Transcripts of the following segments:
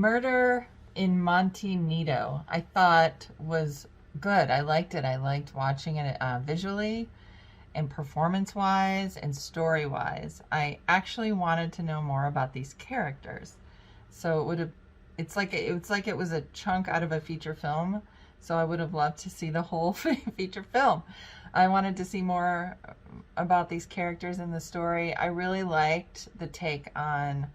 Murder in Monte Nido, I thought was good. I liked it. I liked watching it visually and performance wise and story wise. I actually wanted to know more about these characters. So it would have it's like it was a chunk out of a feature film. So I would have loved to see the whole feature film. I wanted to see more about these characters in the story. I really liked the take on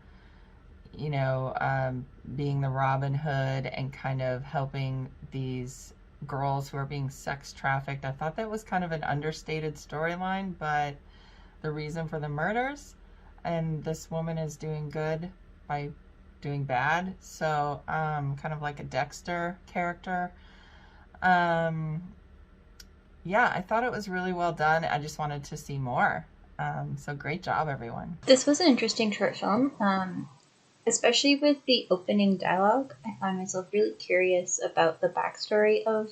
being the Robin Hood and kind of helping these girls who are being sex trafficked. I thought that was kind of an understated storyline, but the reason for the murders, and this woman is doing good by doing bad. So, kind of like a Dexter character. Um, yeah, I thought it was really well done. I just wanted to see more. So great job, everyone. This was an interesting short film. Especially with the opening dialogue, I found myself really curious about the backstory of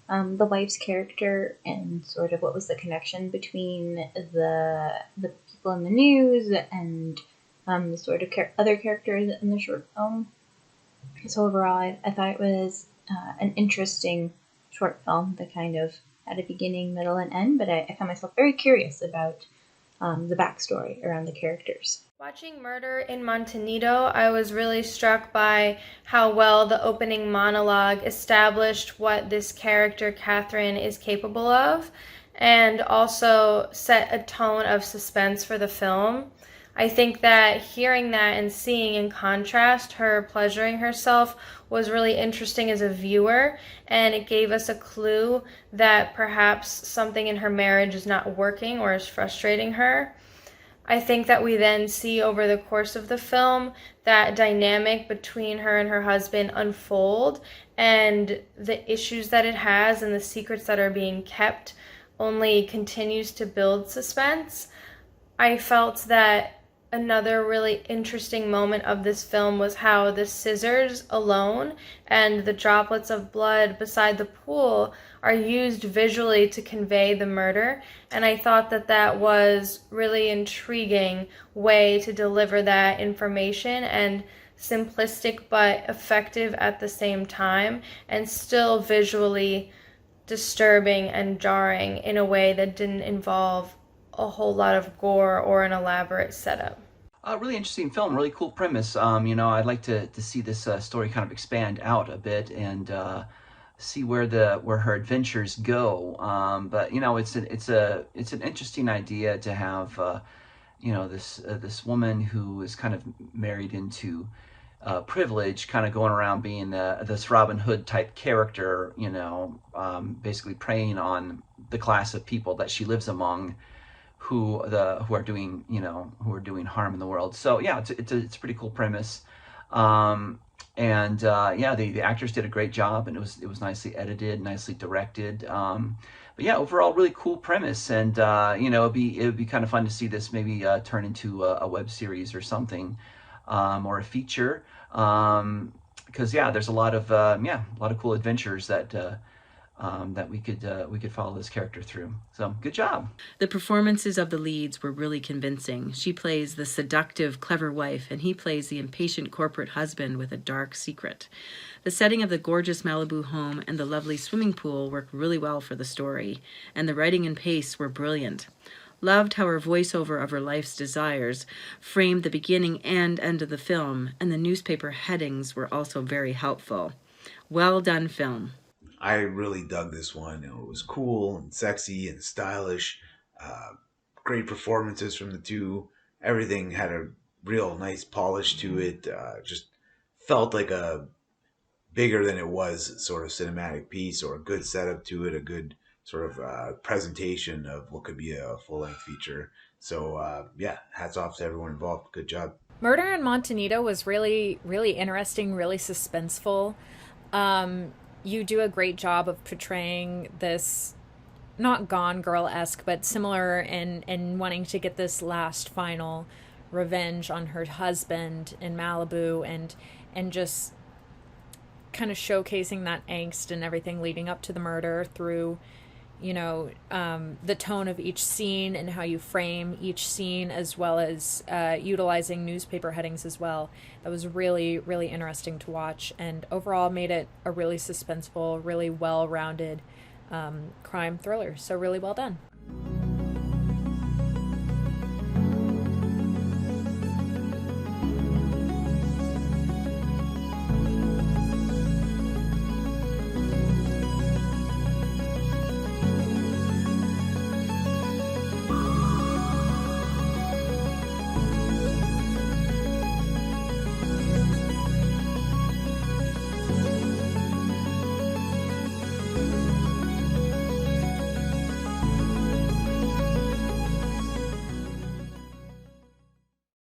the wife's character and sort of what was the connection between the people in the news and the sort of other characters in the short film. So overall, I thought it was an interesting short film that kind of had a beginning, middle, and end, but I found myself very curious about the backstory around the characters. Watching Murder in Monte Nido, I was really struck by how well the opening monologue established what this character, Catherine, is capable of, and also set a tone of suspense for the film. I think that hearing that and seeing in contrast her pleasuring herself was really interesting as a viewer, and it gave us a clue that perhaps something in her marriage is not working or is frustrating her. I think that we then see over the course of the film that dynamic between her and her husband unfold, and the issues that it has and the secrets that are being kept only continues to build suspense. I felt that another really interesting moment of this film was how the scissors alone and the droplets of blood beside the pool are used visually to convey the murder, and I thought that that was really intriguing way to deliver that information, and simplistic but effective at the same time, and still visually disturbing and jarring in a way that didn't involve a whole lot of gore or an elaborate setup. Really interesting film, really cool premise. I'd like to see this story kind of expand out a bit and see where her adventures go. But it's an interesting idea to have this woman who is kind of married into privilege, kind of going around being this Robin Hood type character. Basically preying on the class of people that she lives among, who are doing harm in the world. So yeah, it's a pretty cool premise. The actors did a great job, and it was nicely edited, nicely directed. But yeah, overall, really cool premise, and it'd be kind of fun to see this maybe turn into a web series or something, or a feature. Because there's a lot of cool adventures that we could follow this character through. So good job. The performances of the leads were really convincing. She plays the seductive, clever wife, and he plays the impatient corporate husband with a dark secret. The setting of the gorgeous Malibu home and the lovely swimming pool worked really well for the story, and the writing and pace were brilliant. Loved how her voiceover of her life's desires framed the beginning and end of the film, and the newspaper headings were also very helpful. Well done film. I really dug this one. It was cool and sexy and stylish. Great performances from the two. Everything had a real nice polish to it. Just felt like a bigger than it was sort of cinematic piece, or a good setup to it, a good sort of presentation of what could be a full-length feature. So hats off to everyone involved. Good job. Murder in Monte Nido was really, really interesting, really suspenseful. You do a great job of portraying this, not Gone Girl-esque, but similar in wanting to get this last final revenge on her husband in Malibu, and just kind of showcasing that angst and everything leading up to the murder through the tone of each scene and how you frame each scene, as well as utilizing newspaper headings as well. That was really, really interesting to watch, and overall made it a really suspenseful, really well-rounded crime thriller. So really well done.